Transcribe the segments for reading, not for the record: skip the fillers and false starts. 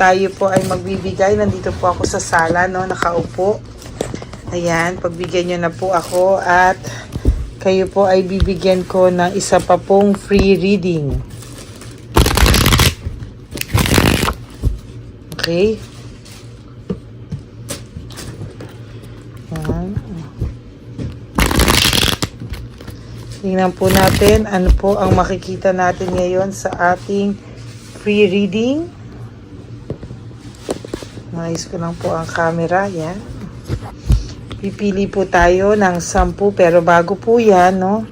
tayo po ay magbibigay. Nandito po ako sa sala, no, nakaupo. Ayan, pagbigyan nyo na po ako at kayo po ay bibigyan ko ng isa pa pong free reading. Okay? Ayan. Tingnan po natin ano po ang makikita natin ngayon sa ating free reading. Maayos ko lang po ang camera. Yan. Pipili po tayo ng 10 pero bago po yan, no?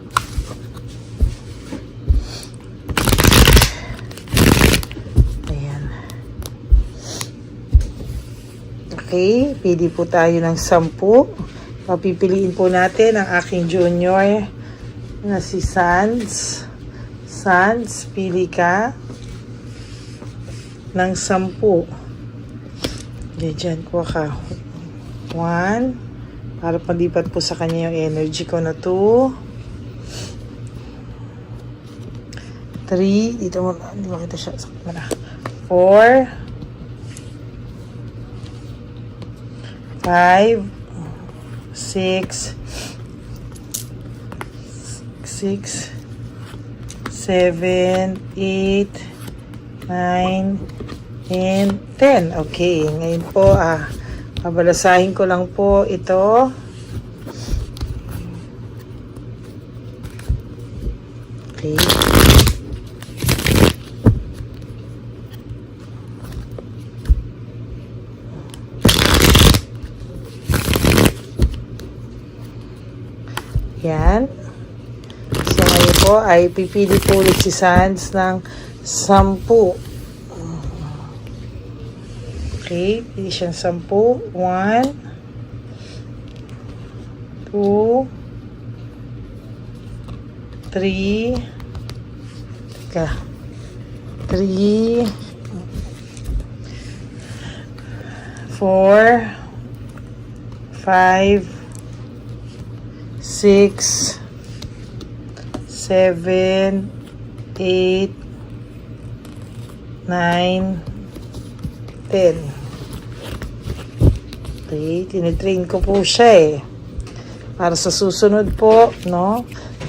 Ayan. Okay, pili po tayo ng 10. Papipiliin po natin ang aking junior na si Sans. Sans, pili ka ng 10. Diyan ko ka. 1. Para panlipat po sa kanya yung energy ko na 2. 3. Dito mo, hindi makita siya sa camera. 4. 5. 6. 7, 8, 9, and 10. Okay, ngayon po babalasahin ko lang po ito. Okay. Yan. So ngayon po ay pipili po ulit si Sans ng 10. Okay, pili siyang 10. 1, 2, 3. Teka. 3, 4, 5, 6, 7, 8, 9, 10. Okay, tinitrain ko po siya para sa susunod po, no,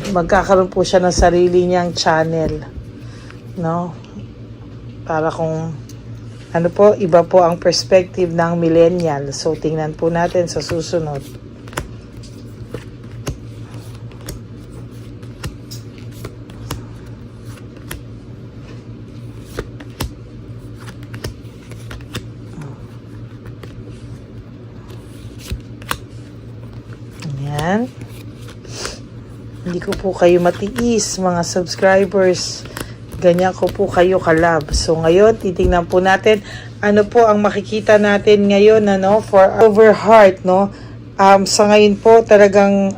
magkakaroon po siya ng sarili niyang channel, no, para kung ano po, iba po ang perspective ng millennial. So, tingnan po natin sa susunod. Ayan. Hindi ko po kayo matiis, mga subscribers. Ganyan ko po kayo kalab. So, ngayon, titingnan po natin ano po ang makikita natin ngayon, ano, for over heart, no? Sa ngayon po, talagang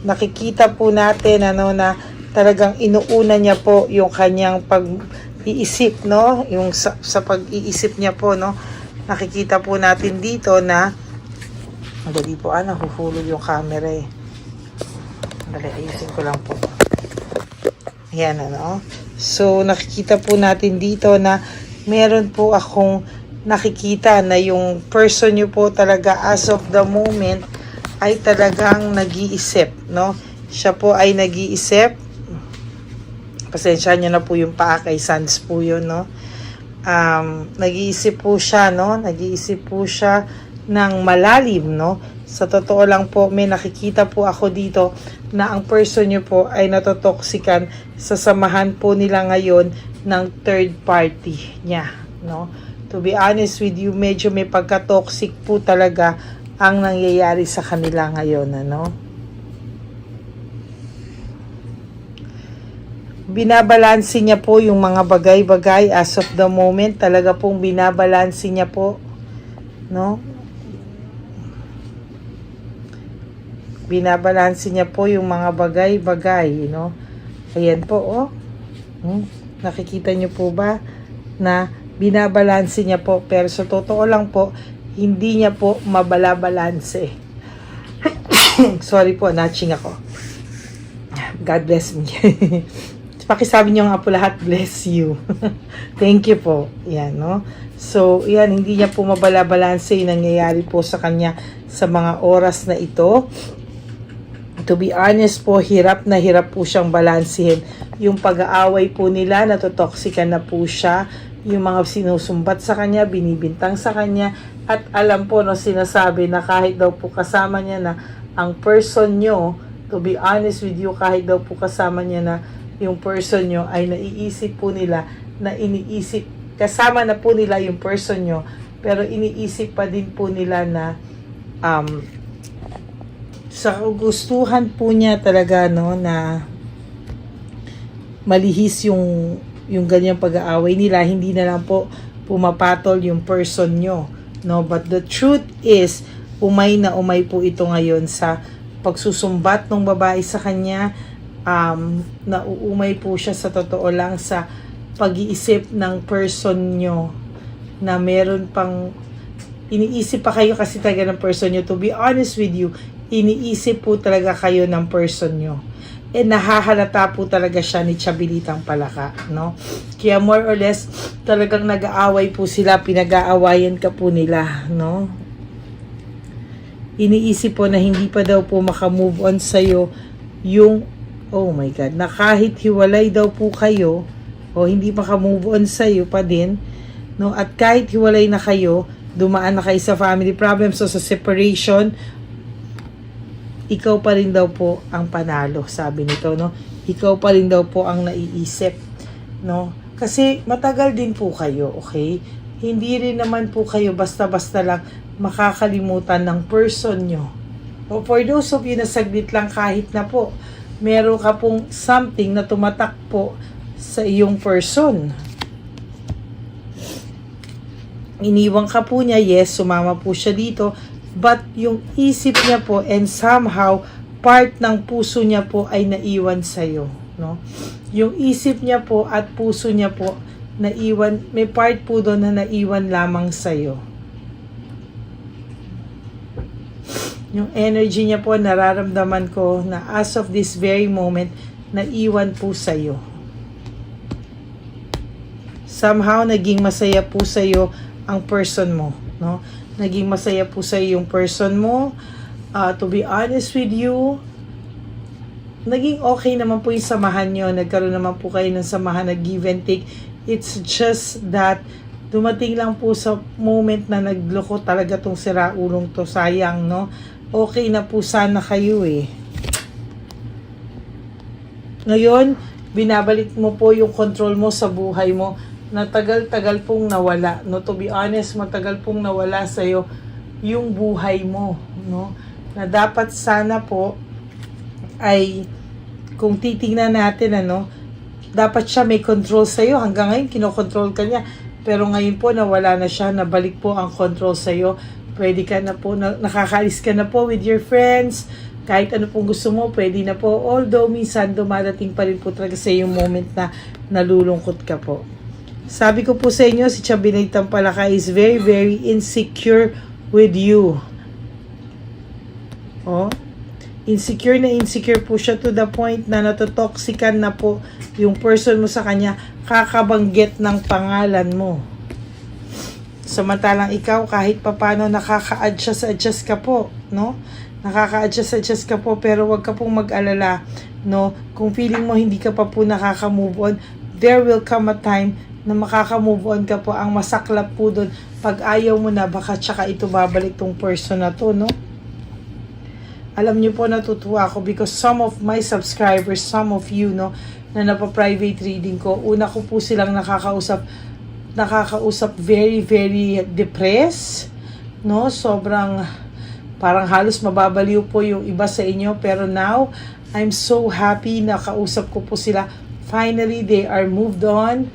nakikita po natin, ano, na talagang inuuna niya po yung kanyang pag-iisip, no? Yung sa pag-iisip niya po, no? Nakikita po natin dito na madali po, nahuhulog yung camera eh. Dali, ayusin ko lang po. Ayan, ano. So, nakikita po natin dito na meron po akong nakikita na yung person nyo po talaga as of the moment ay talagang nag-iisip, no? Siya po ay nag-iisip. Pasensya nyo na po yung paa kay Sans po yun, no? Nag-iisip po siya, no? Nag-iisip po siya ng malalim, no? Sa totoo lang po, may nakikita po ako dito na ang person nyo po ay natotoksikan sa samahan po nila ngayon ng third party niya, no? To be honest with you, medyo may pagka-toxic po talaga ang nangyayari sa kanila ngayon, ano? Binabalanse niya po yung mga bagay-bagay as of the moment. Talaga pong binabalanse niya po, no? Binabalanse niya po yung mga bagay-bagay, no? Ayan po, oh. Nakikita niyo po ba na binabalanse niya po, pero sa totoo lang po, hindi niya po mabalabalanse. Sorry po, natching ako. God bless me. pakisabi niyo nga po lahat, bless you. Thank you po. Yan, no? So, yan, hindi niya po mabala-balanse yung nangyayari po sa kanya sa mga oras na ito. To be honest po, hirap na hirap po siyang balansehin. Yung pag-aaway po nila, natotoxican na po siya. Yung mga sinusumbat sa kanya, binibintang sa kanya. At alam po, no, sinasabi na kahit daw po kasama niya na ang person nyo, to be honest with you, kahit daw po kasama niya na yung person nyo ay naiisip po nila na iniisip, kasama na po nila yung person nyo, pero iniisip pa din po nila na sa gustuhan po niya talaga, no, na malihis yung ganyang pag-aaway nila, hindi na lang po pumapatol yung person nyo, no? But the truth is, umay na umay po ito ngayon sa pagsusumbat ng babae sa kanya. Nauumay po siya sa totoo lang sa pag-iisip ng person nyo na meron pang iniisip pa kayo kasi talaga ng person nyo. To be honest with you, iniisip po talaga kayo ng person nyo. Nahahalata po talaga siya ni Chabilitang Palaka, no? Kaya more or less, talagang nag-aaway po sila, pinag-aawayan ka po nila, no? Iniisip po na hindi pa daw po makamove on sa'yo yung, oh my God, na kahit hiwalay daw po kayo, o hindi makamove on sa'yo pa din, no? At kahit hiwalay na kayo, dumaan na kayo sa family problems o sa separation, ikaw pa rin daw po ang panalo, sabi nito, no? Ikaw pa rin daw po ang naiisip, no? Kasi matagal din po kayo, okay? Hindi rin naman po kayo basta-basta lang makakalimutan ng person nyo. O for those of you na saglit lang kahit na po, meron ka pong something na tumatak po sa iyong person. Iniwan ka po niya, yes, sumama po siya dito, but yung isip niya po and somehow part ng puso niya po ay naiwan sa'yo, no? Yung isip niya po at puso niya po naiwan, may part po doon na naiwan lamang sa'yo. Yung energy niya po, nararamdaman ko na as of this very moment, naiwan po sa'yo. Somehow, naging masaya po sa'yo ang person mo, no? Naging masaya po sa'yo yung person mo. To be honest with you, naging okay naman po yung samahan nyo. Nagkaroon naman po kayo ng samahan na give and take. It's just that dumating lang po sa moment na nagloko talaga tong siraulong to. Sayang, no? Okay na po sana kayo eh. Ngayon, binabalik mo po yung control mo sa buhay mo na tagal-tagal pong nawala. No, to be honest, matagal pong nawala sa'yo yung buhay mo, no? Na dapat sana po ay, kung titingnan natin, ano, dapat siya may control sa'yo. Hanggang ngayon, kinokontrol ka niya. Pero ngayon po, nawala na siya. Nabalik po ang control sa'yo. Pwede ka na po, nakakaalis ka na po with your friends. Kahit ano pong gusto mo, pwede na po. Although, minsan, dumadating pa rin po talaga sa yung moment na nalulungkot ka po. Sabi ko po sa inyo, si Chabilitang Palaka is very, very insecure with you. Oh, insecure na insecure po siya to the point na natotoxican na po yung person mo sa kanya, kakabanggit ng pangalan mo. Samantalang ikaw, kahit papano nakaka-adjust ka po, no? Nakaka-adjust ka po, pero wag ka pong mag-alala, no? Kung feeling mo hindi ka pa po nakaka-move on, there will come a time na makaka-move on ka po. Ang masaklap po doon, pag ayaw mo na, baka tsaka ito babalik tong person na to, no? Alam niyo po, natutuwa ako because some of my subscribers, some of you, no, na napa-private reading ko, una ko po silang nakakausap very, very depressed, no? Sobrang, parang halos mababaliw po yung iba sa inyo, pero now, I'm so happy na kausap ko po sila. Finally, they are moved on,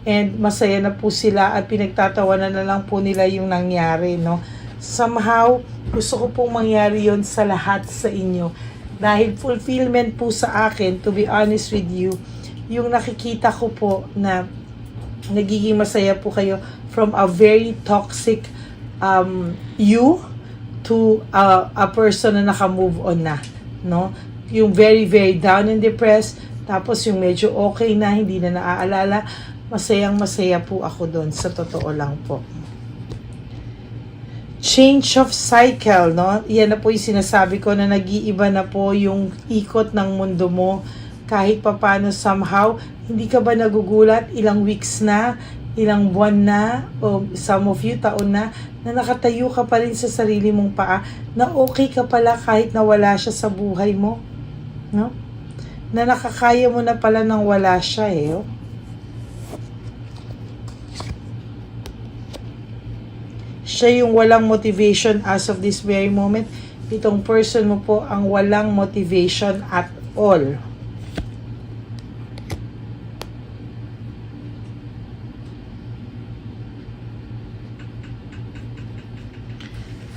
and masaya na po sila at pinagtatawanan na lang po nila yung nangyari, no? Somehow, gusto ko pong mangyari yon sa lahat sa inyo. Dahil fulfillment po sa akin, to be honest with you, yung nakikita ko po na nagiging masaya po kayo from a very toxic you to a person na naka-move on na, no? Yung very, very down and depressed, Tapos yung medyo okay na, hindi na naaalala, masayang masaya po ako doon, sa totoo lang po. Change of cycle, no? Yan na po yung sinasabi ko na nag-iiba na po yung ikot ng mundo mo. Kahit papano somehow, hindi ka ba nagugulat ilang weeks na, ilang buwan na, o some of you taon na nakatayo ka pa rin sa sarili mong paa, na okay ka pala kahit na wala siya sa buhay mo, no? Na nakakaya mo na pala nang wala siya oh. Siya yung walang motivation as of this very moment. Itong person mo po ang walang motivation at all.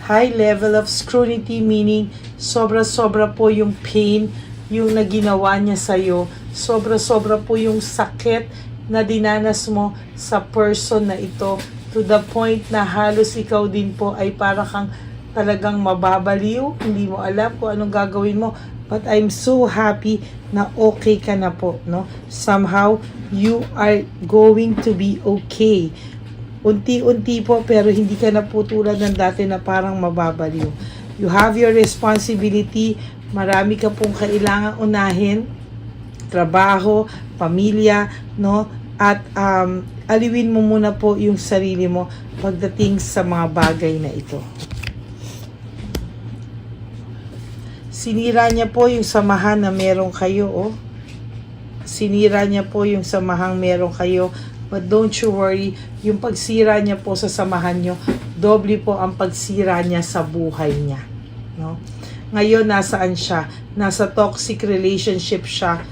High level of scrutiny, meaning sobra-sobra po yung pain yung naginawa niya sa'yo. Sobra-sobra po yung sakit na dinanas mo sa person na ito, to the point na halos ikaw din po ay para kang talagang mababaliw, hindi mo alam kung anong gagawin mo. But I'm so happy na okay ka na po, no? Somehow, you are going to be okay. Unti-unti po, pero hindi ka na po tulad ng dati na parang mababaliw. You have your responsibility. Marami ka pong kailangan unahin. Trabaho, pamilya, no? At aliwin mo muna po yung sarili mo pagdating sa mga bagay na ito. Sinira niya po yung samahan na meron kayo, oh. Sinira niya po yung samahang meron kayo. But don't you worry, yung pagsira niya po sa samahan nyo, doble po ang pagsira niya sa buhay niya, no? Ngayon, nasaan siya? Nasa toxic relationship siya.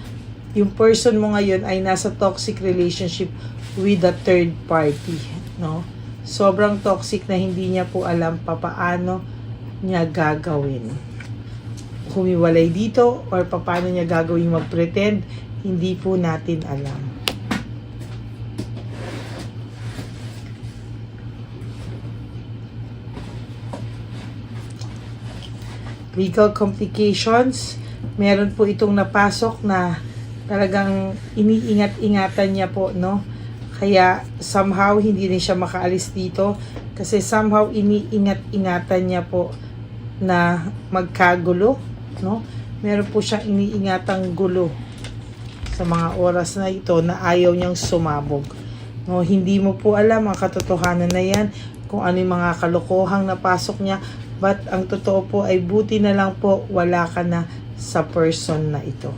Yung person mo ngayon ay nasa toxic relationship with a third party, no? Sobrang toxic na hindi niya po alam paano niya gagawin. Humiwalay dito or paano niya gagawin mag-pretend, hindi po natin alam. Legal complications, meron po itong napasok na talagang iniingat-ingatan niya po, no? Kaya somehow hindi rin siya makaalis dito kasi somehow iniingat-ingatan niya po na magkagulo, no? Meron po siyang iniingatang gulo sa mga oras na ito na ayaw niyang sumabog, no? Hindi mo po alam ang katotohanan na yan, kung ano yung mga kalokohang napasok niya. But ang totoo po ay buti na lang po wala ka na sa person na ito.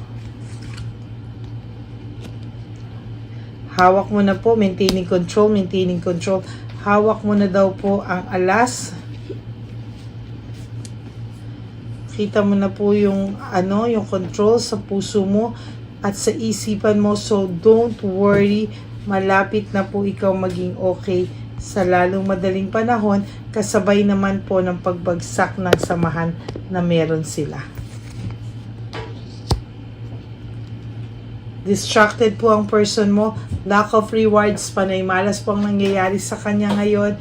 Hawak mo na po, maintaining control, maintaining control. Hawak mo na daw po ang alas. Kita mo na po yung yung control sa puso mo at sa isipan mo. So don't worry, malapit na po ikaw maging okay sa lalong madaling panahon, kasabay naman po ng pagbagsak ng samahan na meron sila. Distracted po ang person mo, lack of rewards, panay malas po ang nangyayari sa kanya ngayon.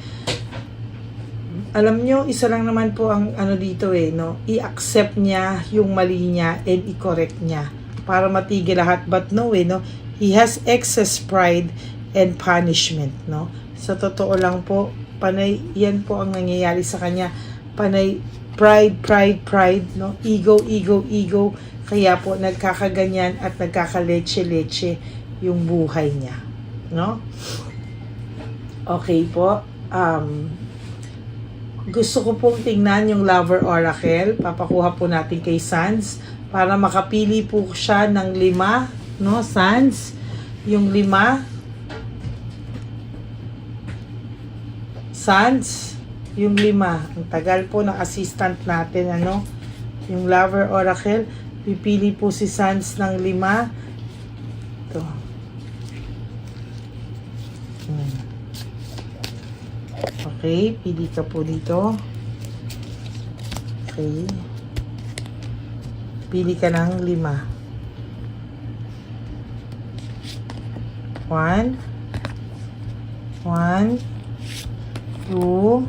Alam nyo, isa lang naman po ang dito no? I-accept niya yung mali niya and i-correct niya para matigil lahat. But no no? He has excess pride and punishment, no? Sa totoo lang po, panay yan po ang nangyayari sa kanya. Panay pride, no? Ego. Kaya po nagkakaganyan at nagkakaleche-leche yung buhay niya, no? Okay po. Gusto ko pong tingnan yung Lover Oracle. Papakuha po natin kay Sans para makapili po siya ng 5, no? Sans, yung 5. Sans, yung 5. Ang tagal po ng assistant natin, yung Lover Oracle. Pipili po si Sans ng 5. Ito. Okay, pili ka po dito. Okay. Pili ka ng 5. 1, 2,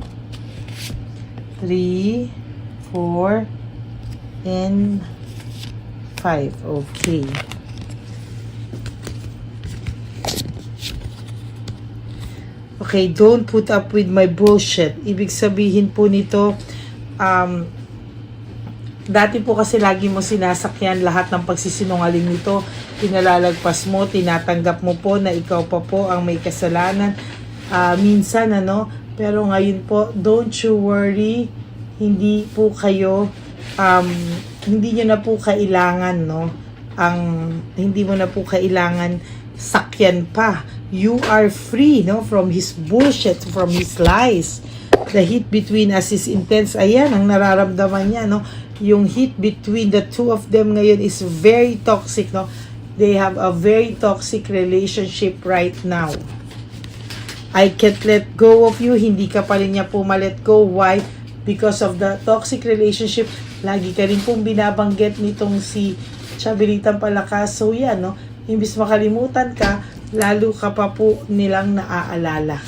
3, 4, and 5. Okay. Okay, don't put up with my bullshit. Ibig sabihin po nito, dati po kasi lagi mo sinasakyan lahat ng pagsisinungaling nito. Pinalalagpas mo, tinatanggap mo po na ikaw pa po ang may kasalanan. Minsan, pero ngayon po, don't you worry, hindi po kayo, hindi nyo na po kailangan, hindi mo na po kailangan sakyan pa. You are free, from his bullshit, from his lies. The heat between us is intense. Ayan, ang nararamdaman niya, yung heat between the two of them ngayon is very toxic, They have a very toxic relationship right now. I can't let go of you. Hindi ka pa rin niya po ma-let go. Why? Because of the toxic relationship. Lagi ka rin pong binabanggit nitong si Chabelitang Palakas. So yan, imbis makalimutan ka, lalo ka pa po nilang naaalala.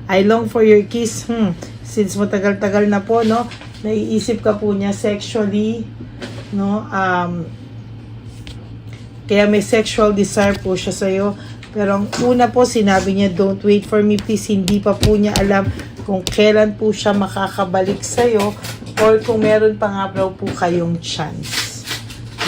I long for your kiss. Since matagal-tagal na po, naiisip ka po niya sexually, kaya may sexual desire po siya sa'yo. Pero ang una po, sinabi niya, don't wait for me please. Hindi pa po niya alam kung kailan po siya makakabalik sa'yo or kung meron pa nga po kayong chance.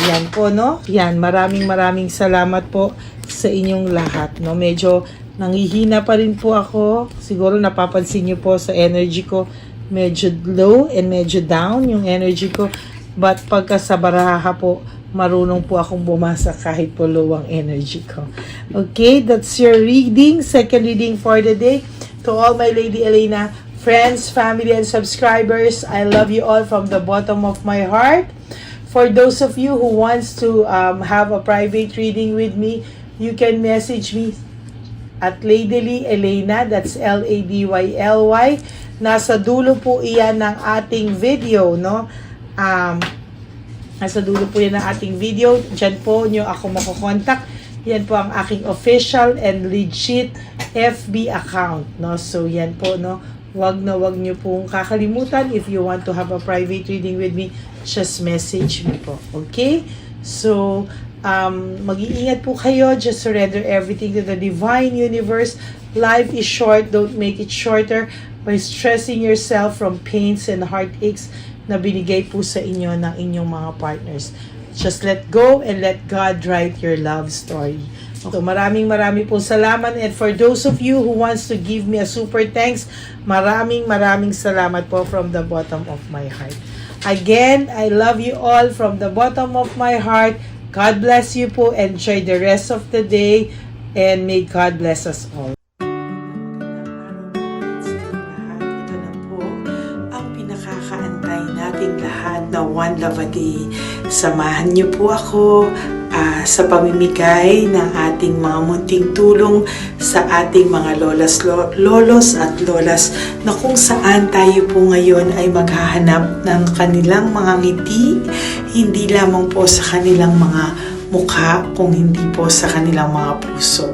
Yan po, Yan, maraming salamat po sa inyong lahat, Medyo nanghihina pa rin po ako. Siguro napapansin niyo po sa energy ko. Medyo low and medyo down yung energy ko. But pagka sa baraha po, marunong po akong bumasa kahit po low ang energy ko. Okay, that's your reading. Second reading for the day. To all my Lady Elena friends, family, and subscribers, I love you all from the bottom of my heart. For those of you who wants to have a private reading with me, you can message me at Ladyly Elena, that's Ladyly. Nasa dulo po iyan ng ating video, Nasa dulo po yan ng ating video. Diyan po nyo ako makokontak. Yan po ang aking official and legit FB account, So yan po, Wag nyo pong kakalimutan. If you want to have a private reading with me, just message me po. Okay? So, mag-iingat po kayo. Just surrender everything to the divine universe. Life is short. Don't make it shorter by stressing yourself from pains and heartaches na binigay po sa inyo ng inyong mga partners. Just let go and let God write your love story. So maraming po salamat, and for those of you who wants to give me a super thanks, maraming salamat po from the bottom of my heart. Again, I love you all from the bottom of my heart. God bless you po. Enjoy the rest of the day, and may God bless us all. Na One Love a Day. Samahan niyo po ako sa pamimigay ng ating mga munting tulong sa ating mga lolos at lolas na kung saan tayo po ngayon ay maghahanap ng kanilang mga ngiti, hindi lamang po sa kanilang mga mukha, kung hindi po sa kanilang mga puso.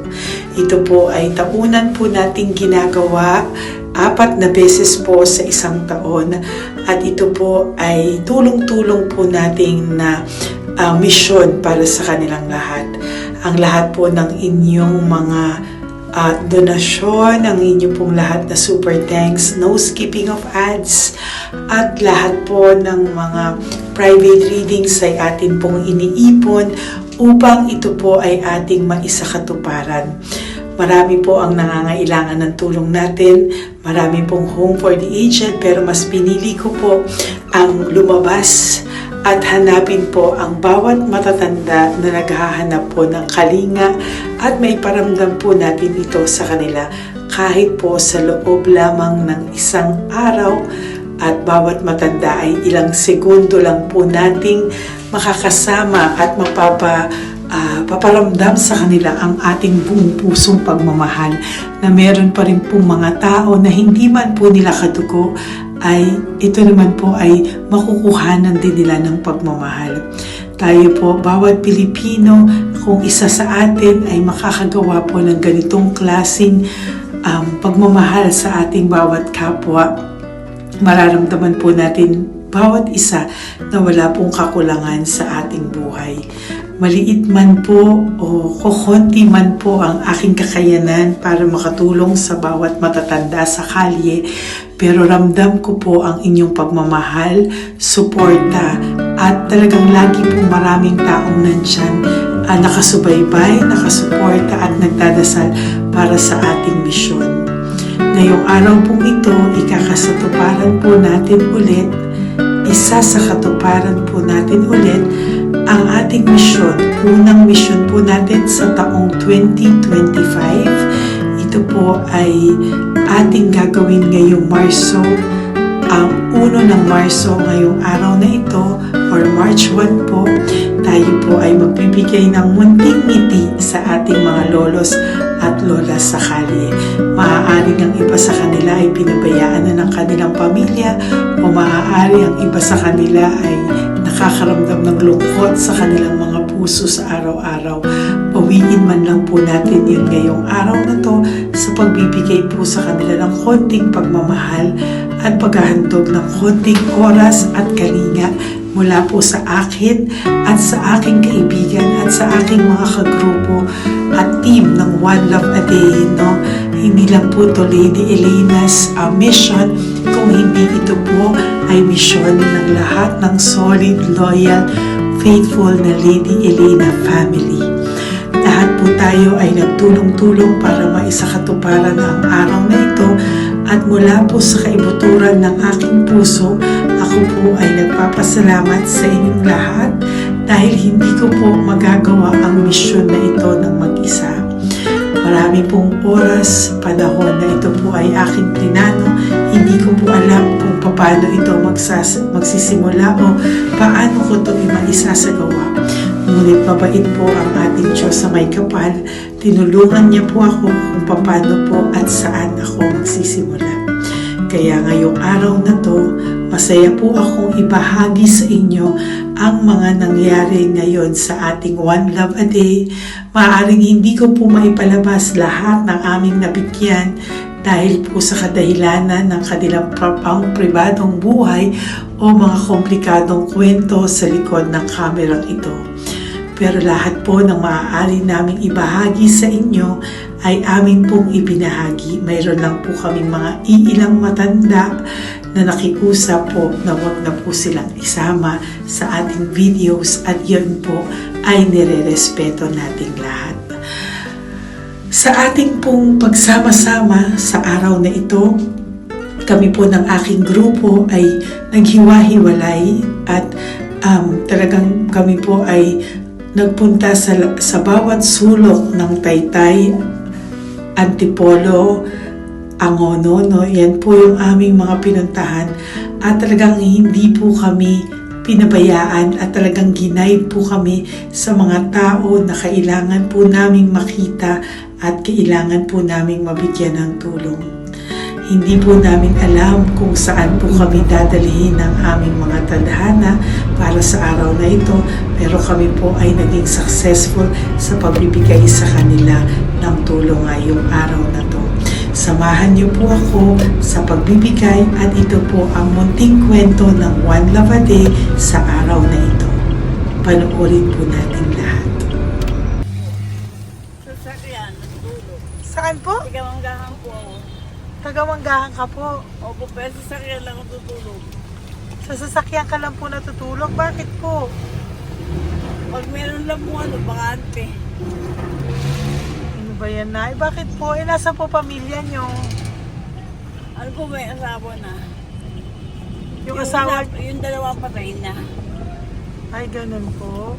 Ito po ay taunan po nating ginagawa 4 na beses po sa isang taon, at ito po ay tulong-tulong po nating na misyon para sa kanilang lahat. Ang lahat po ng inyong mga donasyon, ang inyong pong lahat na super thanks, no skipping of ads, at lahat po ng mga private readings ay atin pong iniipon upang ito po ay ating maisakatuparan. Marami po ang nangangailangan ng tulong natin. Marami pong home for the aged, pero mas pinili ko po ang lumabas at hanapin po ang bawat matatanda na naghahanap po ng kalinga at may paramdam po natin ito sa kanila kahit po sa loob lamang ng isang araw, at bawat matanda ay ilang segundo lang po nating makakasama at paparamdam sa kanila ang ating buong pusong pagmamahal, na meron pa rin po mga tao na hindi man po nila kadugo, ay ito naman po ay makukuhanan din nila ng pagmamahal. Tayo po, bawat Pilipino, kung isa sa atin ay makakagawa po ng ganitong klaseng pagmamahal sa ating bawat kapwa, mararamdaman po natin bawat isa na wala pong kakulangan sa ating buhay. maliit man po o kokonti man po ang aking kakayanan para makatulong sa bawat matatanda sa kalye, pero ramdam ko po ang inyong pagmamahal, suporta, at talagang lagi po maraming taong nandyan, nakasubaybay, nakasuporta at nagdadasal para sa ating misyon. Ngayong araw pong ito, ikakasatuparan po natin ulit, isa sa katuparan po natin ulit, ang ating misyon, unang misyon po natin sa taong 2025. Ito po ay ating gagawin ngayong Marso, ang 1 ng Marso ngayong araw na ito, or March 1 po. Tayo po ay magbibigay ng munting ngiti sa ating mga lolos at lola sa kalye. Maaaring ang iba sa kanila ay pinabayaan na ng kanilang pamilya, o maaari ang iba sa kanila ay nakakaramdam ng lungkot sa kanilang mga puso sa araw-araw. Pawiin man lang po natin yun ngayong araw na to sa pagbibigay po sa kanila ng konting pagmamahal at paghahandog ng konting oras at kalinga mula po sa akin at sa aking kaibigan at sa aking mga kagrupo at team ng One Love a Day, no? Hindi lang po to Lady Elena's mission, kung hindi ito po ay misyon ng lahat ng solid, loyal, faithful na Lady Elena family. Lahat po tayo ay nagtulong-tulong para maisakatuparan ang araw na ito, at mula po sa kaibuturan ng aking puso, ako po ay nagpapasalamat sa inyong lahat dahil hindi ko po magagawa ang misyon na ito ng mag-isa. Marami pong oras, panahon na ito po ay aking plinano. Hindi ko po alam kung paano ito magsisimula o paano ko ito maisasagawa. Ngunit mabait po ang ating Diyos sa may kapal. Tinulungan niya po ako kung paano po at saan ako magsisimula. Kaya ngayong araw na to, masaya po akong ibahagi sa inyo ang mga nangyari ngayon sa ating One Love a Day. Maaaring hindi ko po maipalabas lahat ng aming nabigyan dahil po sa kadahilanan ng kanilang pribadong buhay o mga komplikadong kwento sa likod ng kamerang ito. Pero lahat po ng maaari naming ibahagi sa inyo ay amin pong ibinahagi. Mayroon lang po kaming mga iilang matanda na nakiusap po na wag na po silang isama sa ating videos, at yun po ay nire-respeto nating lahat. Sa ating pong pagsama-sama sa araw na ito, kami po ng aking grupo ay naghiwa-hiwalay, at talagang kami po ay nagpunta sa bawat sulok ng Taytay, Antipolo, Angono, no? Yan po yung aming mga pinuntahan, at talagang hindi po kami pinabayaan at talagang ginaid po kami sa mga tao na kailangan po naming makita at kailangan po naming mabigyan ng tulong. Hindi po namin alam kung saan po kami dadalhin ng aming mga tadhana para sa araw na ito, pero kami po ay naging successful sa pagbibigay sa kanila ng tulong ngayong araw na to. Samahan niyo po ako sa pagbibigay, at ito po ang munting kwento ng One Love a Day sa araw na ito. Panoorin po natin lahat. Sasakyan, natutulog. Saan po? Tagamanggahan po ako. Tagamanggahan ka po. Opo, pero sasakyan lang ako tutulog. Sa sasakyan ka lang po natutulog? Bakit po? Pag meron lang po bakante. Ano ba yan, Nay? Bakit po? Nasa po pamilya nyo? Ano po, may asawa na. Yung asawa? Yung dalawa patay na. Ay, ganun po.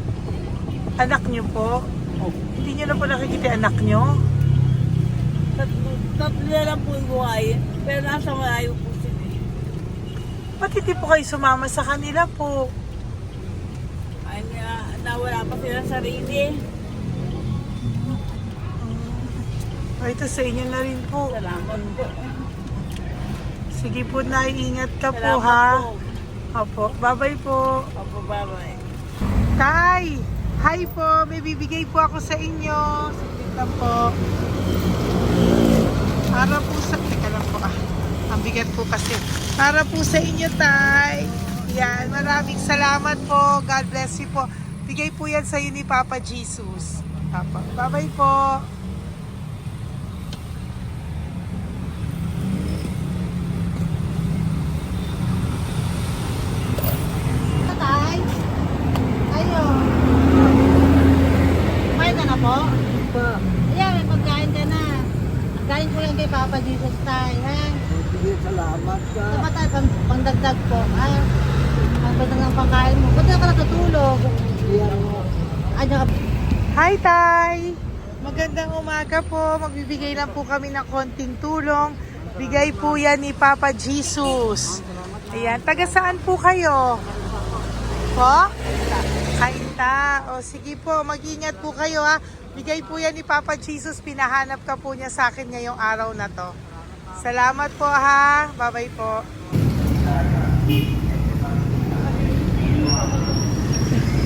Anak nyo po? Opo. Hindi nyo na po nakikita yung anak nyo? Tatlo na lang po yung buhay, pero nasa malayo po sila. Ba't hindi po kayo sumama sa kanila po? Ay, nawala pa sila sa sarili. Ay, ito sa inyo na rin po. Salamat po. Sige po, Nay, ingat ka po, Salamat ha? po. Opo, bye-bye po. Opo, bye-bye. Tay! Hi po! May bibigay po ako sa inyo. Saglit lang po. Para po sa... Teka lang po, ang bigat po kasi. Para po sa inyo, Tay. Yan, maraming salamat po. God bless you po. Bigay po yan sa'yo ni Papa Jesus. Papa. Bye-bye po. Tay? Ayo. Kumain ka na po? Ayan, may pagkain ka na. Pagkain ko yan kay Papa Jesus, Tay. Ha? Salamat ka. Ito ba tayo, pangdagdag po. Ha? Pangdagdag ng pagkain mo. Ba't ka natutulog? Ay, Hi, Tay! Magandang umaga po. Magbibigay lang po kami ng konting tulong. Bigay po yan ni Papa Jesus. Ayan. Taga saan po kayo? Po? Kainta. O sige po, mag-ingat po kayo ha. Bigay po yan ni Papa Jesus. Pinahanap ka po niya sa akin ngayong araw na to. Salamat po ha. Bye-bye po.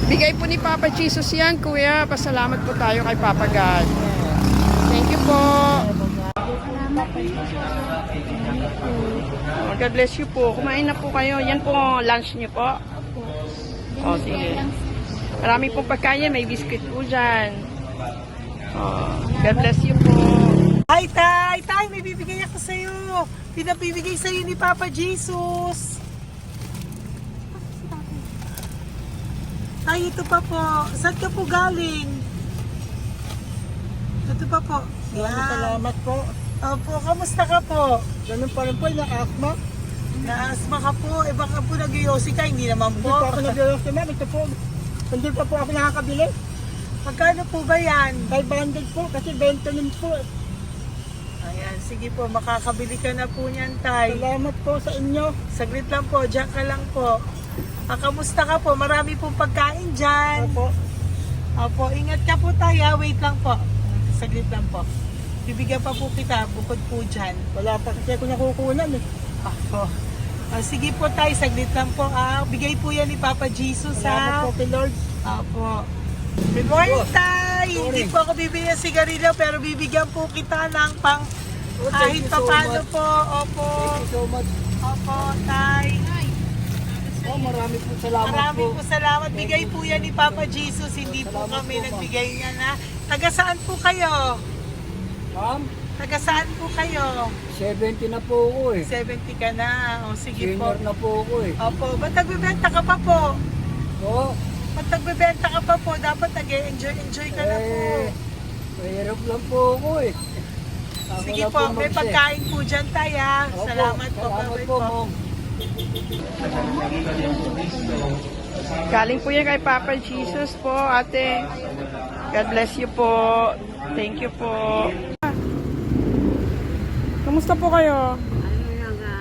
Bigay po ni Papa Jesus yan, Kuya. Pasalamat po tayo kay Papa God. Thank you po. Oh, God bless you po. Kumain na po kayo. Yan po lunch niyo po. Oh, sige. Marami pong pagkain. May biscuit po dyan. Oh, God bless you po. Hi, Tay! Tay, may bibigay ako sa'yo. Pinabibigay sa'yo ni Papa Jesus. Tay, ito pa po. Saan ka po galing? Ito pa po. Salamat po. Opo, kamusta ka po? Ganun pa rin po, na-asma. Naasma ka po. Eh baka po nag-yosi ka, hindi naman Hindi po. po ako nag-ios naman. Ito po, hindi pa po ako nakakabili. Magkano po ba yan? 500 po, kasi 20 nun po. Ayan, sige po, makakabili ka na po niyan, Tay. Salamat po sa inyo. Saglit lang po, diyan ka lang po. Kamusta ka po? Marami pong pagkain dyan. Opo. Opo, ingat ka po tayo. Wait lang po. Saglit lang po. Bibigyan pa po kita bukod po dyan. Wala pa kasi ako nakukunan eh. Opo. Sige po tayo, saglit lang po. Bigay po yan ni Papa Jesus Salamat po kay Lord. Opo. Good morning, Tay! Hindi po ako bibigyan ng sigarilyo pero bibigyan po kita ng pang kahit you so papano much. po. Opo. Thank you so much. Opo, Tay. Oh, marami po salamat Maraming po. po salamat. Bigay po yan ni Papa Jesus. Hindi po Salamat kami po, ma'am. nagbigay niya na. Taga saan po kayo? Ma'am, Taga saan po kayo? 70 na po ako eh. 70 ka na. O sige po. Junior na po ako eh. Opo. Ba't nagbibenta ka pa po? Oo. Ba't nagbibenta ka pa po? Dapat nag-enjoy ka na po. Mahirap lang po ako eh. Ako Sige na po. May mag-share. pagkain po dyan tayo. Opo, Salamat po. Salamat Bye-bye po, po. ma'am. Galing po yan kay Papa Jesus po, ate. God bless you po. Thank you po. Kamusta po kayo?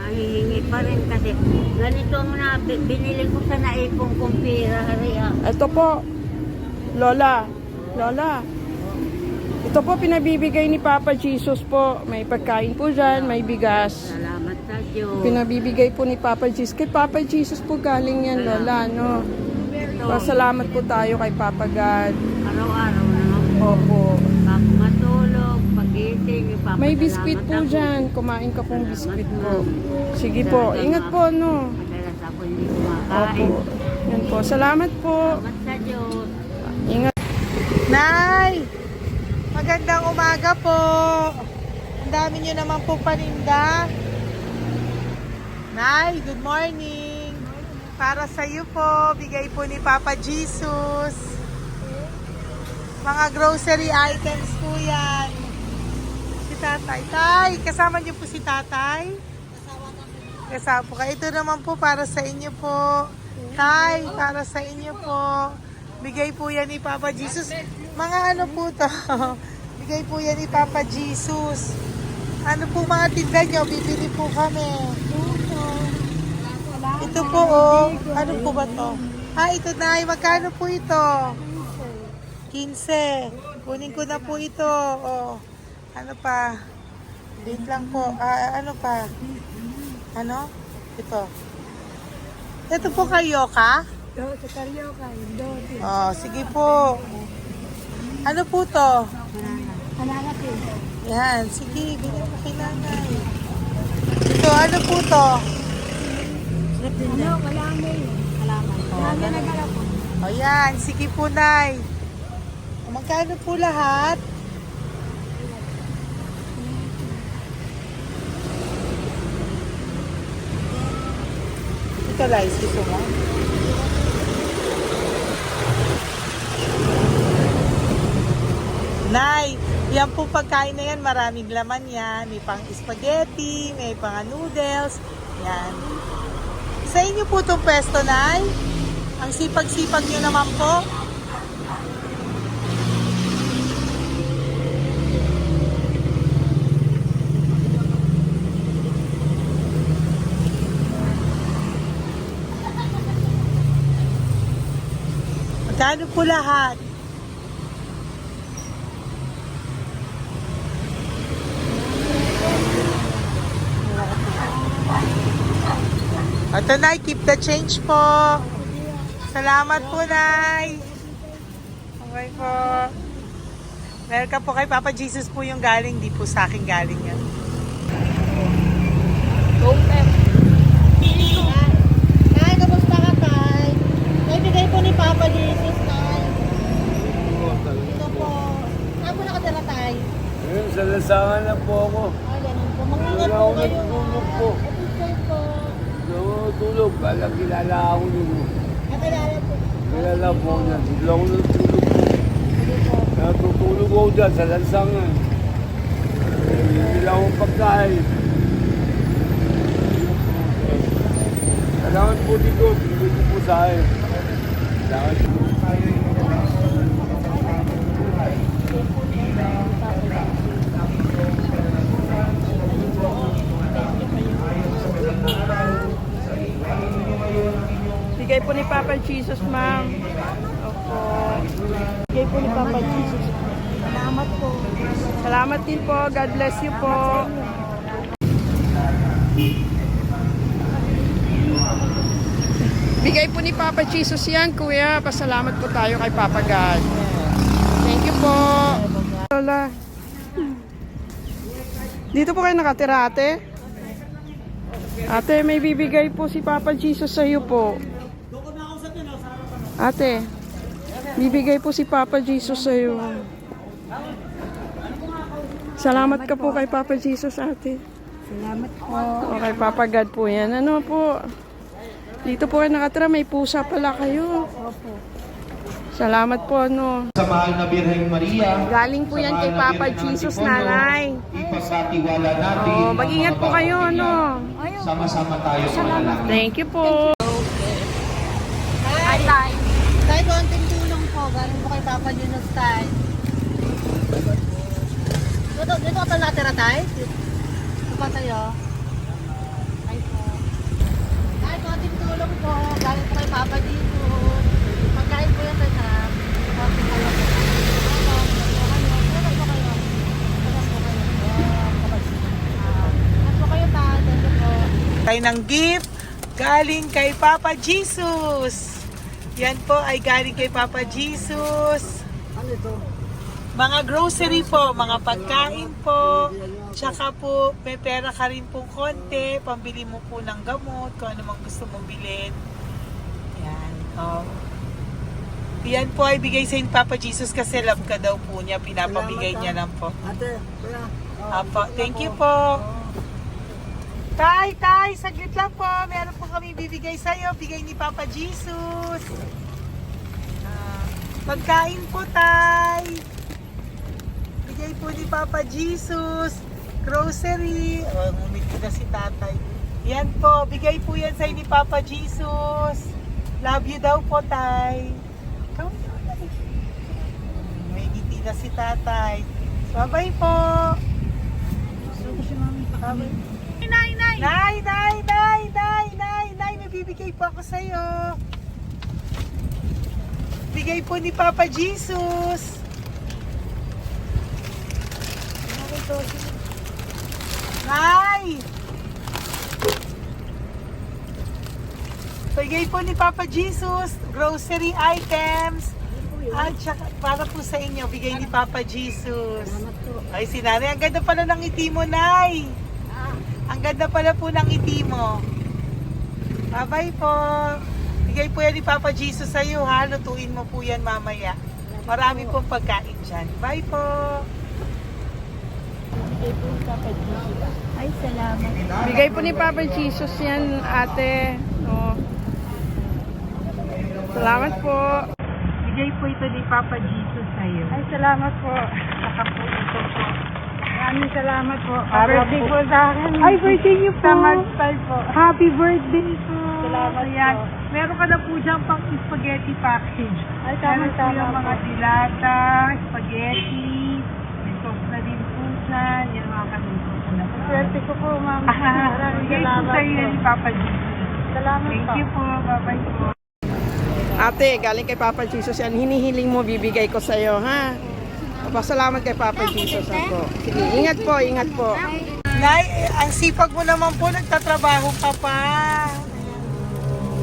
hihingi pa rin kasi ganito mo na binili ko sa naipong kong pira. Ito po, Lola. Lola. Ito po pinabibigay ni Papa Jesus po. May pagkain po dyan, may bigas. Salamat sa Diyos. Pinabibigay po ni Papa Jesus. Kay Papa Jesus po galing yan, Lola, no? Pasalamat po tayo kay Papa God. Araw-araw naman po. Opo. Bago matulog, pagising, ipapasalamat May biskwit po ako. dyan. Kumain ka pong biskwit po. Sige po. Ingat po, no? Madalas ako hindi kumakain. Opo. Yan po. Salamat po. Salamat sa Diyos. Ingat. Nay! Magandang umaga po. Ang dami nyo naman po paninda. Nay, good morning. Para sa iyo po, bigay po ni Papa Jesus. Mga grocery items po yan. Si Tatay. Tay, kasama niyo po si Tatay? Kasama po kayo. Ito naman po para sa inyo po. Tay, para sa inyo po. Bigay po yan ni Papa Jesus. Mga ano po to? Bigay po yan ni Papa Jesus. Ano po mga tinda nyo? Bibili po kami. Ito po oh. Ano po ba to? Ito na. Magkano po ito? 15. Kunin ko na po ito. Oh. Ano pa? Wait lang po. Ano pa? Ano? Ito. Ito po kayo ka? Sa Carioca, Dodi. Oh, sige po. Ano po to? Hananapin. Yan, sige, bigyan mo kay nanay. Ito, ano po to? Ano, wala na yun. Salamat. Oh, ganun. O yan, sige po, Nay. Magkano po lahat? Ito, Lies, gusto mo? Nay, yan po pagkain na yan, maraming laman yan. May pang spaghetti, may pang noodles. Yan. Sa inyo po itong pwesto, Nay? Ang sipag-sipag nyo naman po. Magkano po lahat? Ito, Nay, keep the change po. Salamat po, Nay. Okay po. Welcome po kay Papa Jesus po yung galing. Di po sa akin galing yan. Tay, kamusta ka, Tay? May bigay po ni Papa Jesus, Tay. Ito po. Saan po nakatira, Tay? Ngayon, sa lasangan na po ako. Ay, ganun po. Mag-ingat Wala po ako kayo. natulog po. Ito po. Natulog. Kala kilala ako nyo. Nakilala po. Kilala po niya. Bigla ako natulog po. Sige po. Natutulog ako dyan sa lansangan. Bigla akong pagkain. Kailangan po dito. Bigay ko po sa akin. Kailangan po. Bigay po ni Papa Jesus, ma'am. Opo. Bigay po ni Papa Jesus. Salamat po. Salamat din po. God bless you po. Bigay po ni Papa Jesus yan, kuya. Pasalamat po tayo kay Papa God. Thank you po. Lola. Dito po kayo nakatira, ate? Ate, may bibigay po si Papa Jesus sa iyo po. Ate, bibigay po si Papa Jesus sa iyo. Salamat ka po kay Papa Jesus, ate. Salamat po. O kay Papa God po yan. Ano po? Dito po kayo nakatira, may pusa pala kayo. Opo. Salamat po, ano. Sa mahal na Birheng Maria. Galing po yan kay Papa Jesus, nanay. Ipagkatiwala natin. Oh, mag-ingat po kayo, ano. Sama-sama tayo manalangin. Thank you po. Hi, Tay. Tay, konting tulong po. Galing po kay Papa Junos, Tay. Dito ka natira, Tay? Dito pa tayo. Ay po. Tay, konting tulong po. Galing po kay Papa dito. Pagkain po yan, Tay, sa konting tulong po. Tayo ng gift galing kay Papa Jesus. Yan po ay galing kay Papa Jesus. Ano ito? Mga grocery po, mga pagkain po. Tsaka po, may pera ka rin pong konti. Pambili mo po ng gamot, kung ano mang gusto mong bilhin. Yan. Yan po ay bigay sa Papa Jesus kasi love ka daw po niya. Pinapabigay niya lang po. Ate, kuya. Apo, thank you po. Tay, saglit lang po. Meron po kami bibigay sa'yo. Bigay ni Papa Jesus. Pagkain po, Tay. Bigay po ni Papa Jesus. Grocery. Oh, ngumiti na si Tatay. Yan po. Bigay po yan sa'yo ni Papa Jesus. Love you daw po, Tay. Come on. May ngiti na si Tatay. Bye-bye po. Bye-bye. Nay, may bibigay po ako sa'yo. Bigay po ni Papa Jesus. Nay! Bigay po ni Papa Jesus, grocery items. At saka, para po sa inyo, bigay ni Papa Jesus. Ay, si Nanay, ang ganda pala ng ngiti mo, Nay. Ang ganda pala po ng ngiti mo. Bye-bye po. bibigay po yan ni Papa Jesus sa iyo, ha? Lutuin mo po yan mamaya. Marami pong pagkain dyan. Bye po! Ay, salamat. Bigay po ni Papa Jesus yan, ate. Oh. Salamat po. Bigay po ito ni Papa Jesus sa iyo. Ay, salamat po. Saka po ito po. Maraming salamat po. Birthday po sa akin. Ay, birthday niyo po. po. Happy birthday po. Salamat Ayan. po. Meron ka na po dyan pang spaghetti package. Ay, Meron po tama-tama yung mga po. dilata, spaghetti, may sauce na din po dyan. Yan mga kaluto ko na po. Swerte ko po, ma'am. Maraming Bigay po salamat sa iyo po. ni Papa Jesus. Salamat Thank po. you po. Bye-bye po. Ate, galing kay Papa Jesus yan. Hinihiling mo, bibigay ko sa'yo, ha? Pasalamat kay Papa Jesus ako. Sige, ingat po, ingat po. Nay, ang sipag mo naman po, nagtatrabaho ka pa.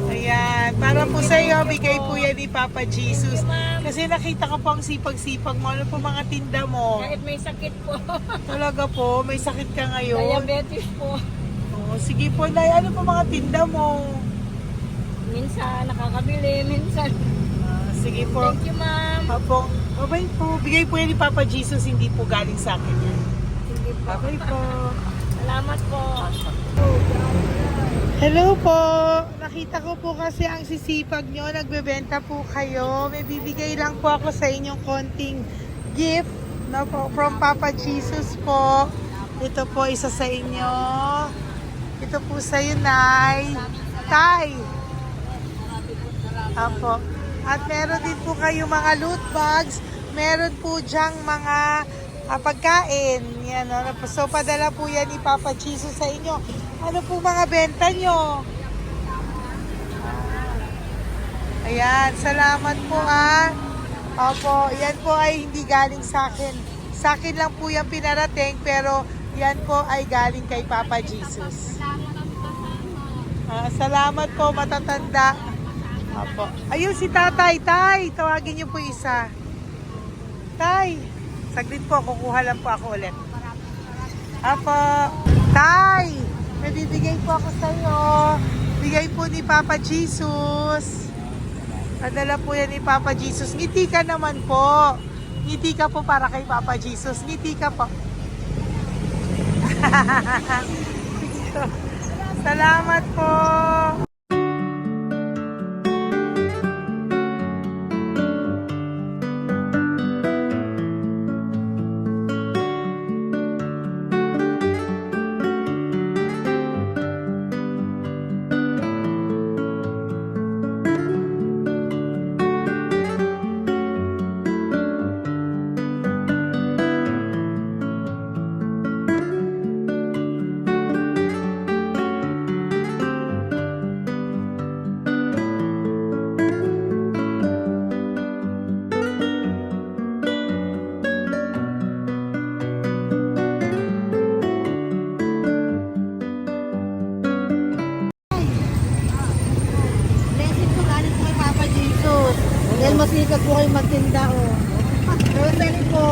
Ayan, para po sa iyo, bigay po yan ni Papa Jesus. Kasi nakita ko po ang sipag-sipag mo. Ano po mga tinda mo? Kahit may sakit po. Talaga po, may sakit ka ngayon. Diabetes po. Oh, sige po, Nay, ano po mga tinda mo? Minsan nakakabili, minsan. Sige po. Thank you, ma'am. Apo, bye po. Bigay po yan ni Papa Jesus, hindi po galing sa akin yan. Sige po. Bye po. Salamat po. Hello po! Nakita ko po kasi ang sisipag nyo, nagbebenta po kayo. May bibigay lang po ako sa inyong konting gift, no, po, from Papa Jesus po. Ito po isa sa inyo. Ito po sa iyo, Nay. Tay! Apo. At meron din po kayo mga loot bags. Meron po dyang mga pagkain. Yan, no? So, padala po yan ni Papa Jesus sa inyo. Ano po mga benta nyo? Ayan, salamat po Opo, yan po ay hindi galing sa akin. Sa akin lang po yan pinarating, pero yan po ay galing kay Papa Jesus. Salamat po, matatanda. Opo. Ayun si Tatay. Tay, tawagin niyo po isa. Tay, saglit po, kukuha lang po ako ulit. Opo. Tay, may bibigay po ako sa iyo. Bigay po ni Papa Jesus. Padala po yan ni Papa Jesus. Ngiti ka naman po. Ngiti ka po para kay Papa Jesus. Ngiti ka po. Salamat po. Blessing po galing po kay Papa Jesus. Dahil masikap po kayo magtinda, oh. Rosary po.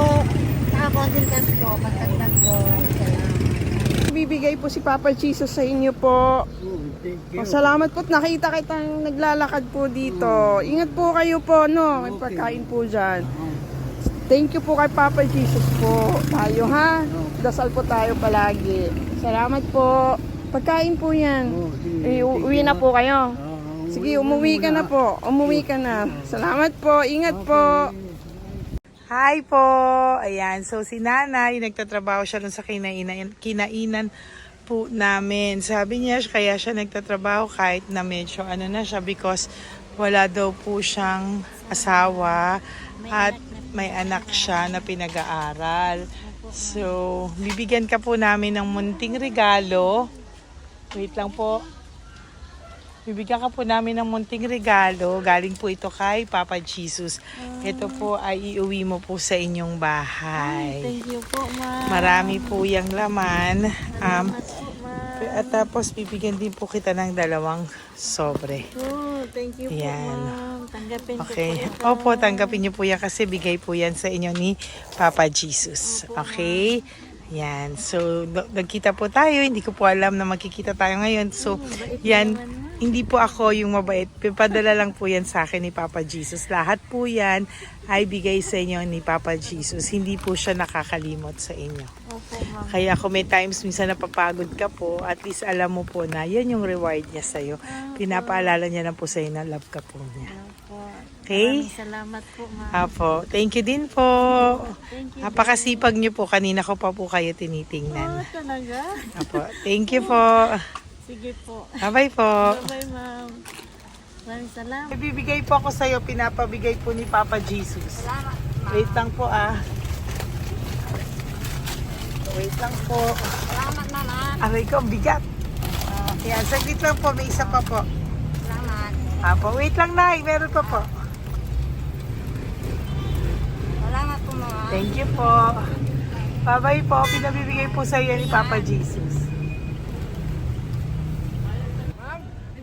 Saka content cash po. Pagtagdag po. Salamat. Bibigay po si Papa Jesus sa inyo po. Salamat po. Nakita kitang naglalakad po dito. Ingat po kayo po, no? May pagkain po dyan. Thank you po kay Papa Jesus po. Tayo, ha? Dasal po tayo palagi. Salamat po. Pagkain po yan. Uwi na po kayo. Sige, umuwi ka na po. Umuwi ka na. Salamat po. Ingat po. Hi po! Ayan, so si Nanay, nagtatrabaho siya dun sa kinainan po namin. Sabi niya, kaya siya nagtatrabaho kahit na medyo ano na siya because wala daw po siyang asawa at may anak siya na pinag-aaral. So, bibigyan ka po namin ng munting regalo. Wait lang po. Bibigyan ka po namin ng munting regalo. Galing po ito kay Papa Jesus. Ito po ay iuwi mo po sa inyong bahay. Thank you po, ma'am. Marami po yung laman. At tapos bibigyan din po kita ng 2 sobre. Oh, thank you po, Yan. ma'am. Tanggapin ko Okay. po ito. Opo, tanggapin niyo po yan kasi bigay po yan sa inyo ni Papa Jesus. Okay? Yan. So, nagkita po tayo. Hindi ko po alam na magkikita tayo ngayon. So, yan. Hindi po ako yung mabait. Padala lang po yan sa akin ni Papa Jesus. Lahat po yan ay bigay sa inyo ni Papa Jesus. Hindi po siya nakakalimot sa inyo. Opo, ma'am. Kaya kung may times minsan napapagod ka po, at least alam mo po na yan yung reward niya sa'yo. Pinapaalala niya na po sa'yo na love ka po niya. Opo. Okay? Maraming salamat po, ma'am. Apo. Thank you din po. Thank you. Napakasipag niyo po. Kanina ko pa po kayo tinitingnan. Talaga? Apo. Thank you po. Sige po. Bye-bye po. Bye-bye, ma'am. Maraming salamat. May bibigay po ako sa'yo. Pinapabigay po ni Papa Jesus. Salamat, ma'am. Wait lang po Wait lang po. Salamat, ma'am. Aray ko, ang bigat. Yan, saglit lang po. May isa pa po. Salamat. Apo, wait lang na. Meron pa po. Salamat po, ma'am. Thank you po. Bye-bye po. Pinabibigay po sa iyo ni Papa Jesus.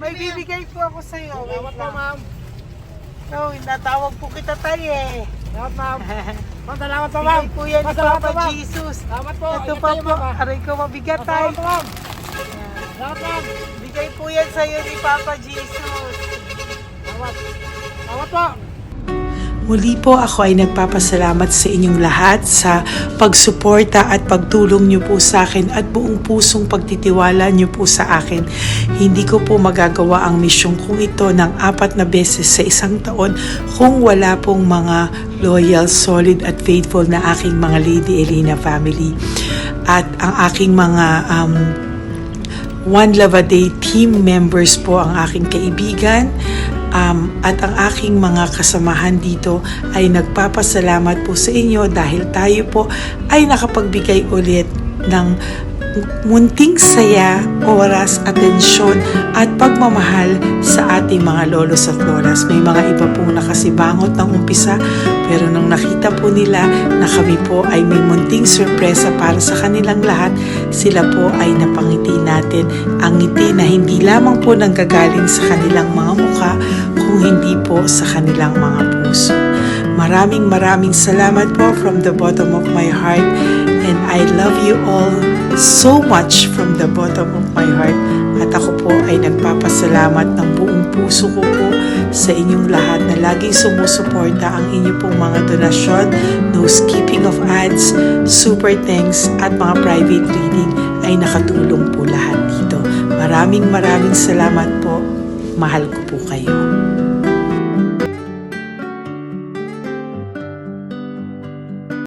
May bibigay po ako sa iyo. Wait lang. ma'am. No, natawag po kita tayo eh. Salamat, ma'am. Salamat po, Bigay po yan ni Salamat Papa po, ma'am. Jesus. Salamat po. Ito Ingat pa kayo, po. ma'am, ah. Aray ko, mabigat tayo. Salamat po, ma'am. Salamat, ma'am. Bigay po yan sa iyo ni Papa Jesus. Salamat. Salamat po. Muli po ako ay nagpapasalamat sa inyong lahat sa pagsuporta at pagtulong niyo po sa akin at buong pusong pagtitiwala niyo po sa akin. Hindi ko po magagawa ang misyong kong ito ng 4 na beses sa isang taon kung wala pong mga loyal, solid at faithful na aking mga Lady Elena family. At ang aking mga One Love a Day team members po ang aking kaibigan. At ang aking mga kasamahan dito ay nagpapasalamat po sa inyo dahil tayo po ay nakapagbigay ulit ng munting saya, oras, atensyon at pagmamahal sa ating mga lolos at lolas. May mga iba pong nakasibangot ng umpisa pero nung nakita po nila na kami po ay may munting sorpresa para sa kanilang lahat, sila po ay napangiti natin. Ang ngiti na hindi lamang po nanggagaling sa kanilang mga mukha kung hindi po sa kanilang mga puso. Maraming salamat po from the bottom of my heart, and I love you all so much from the bottom of my heart. At ako po ay nagpapasalamat ng buong puso ko po sa inyong lahat na laging sumusuporta. Ang inyo pong mga donasyon, no skipping of ads, super thanks at mga private reading ay nakatulong po lahat dito. Maraming salamat po. Mahal ko po kayo.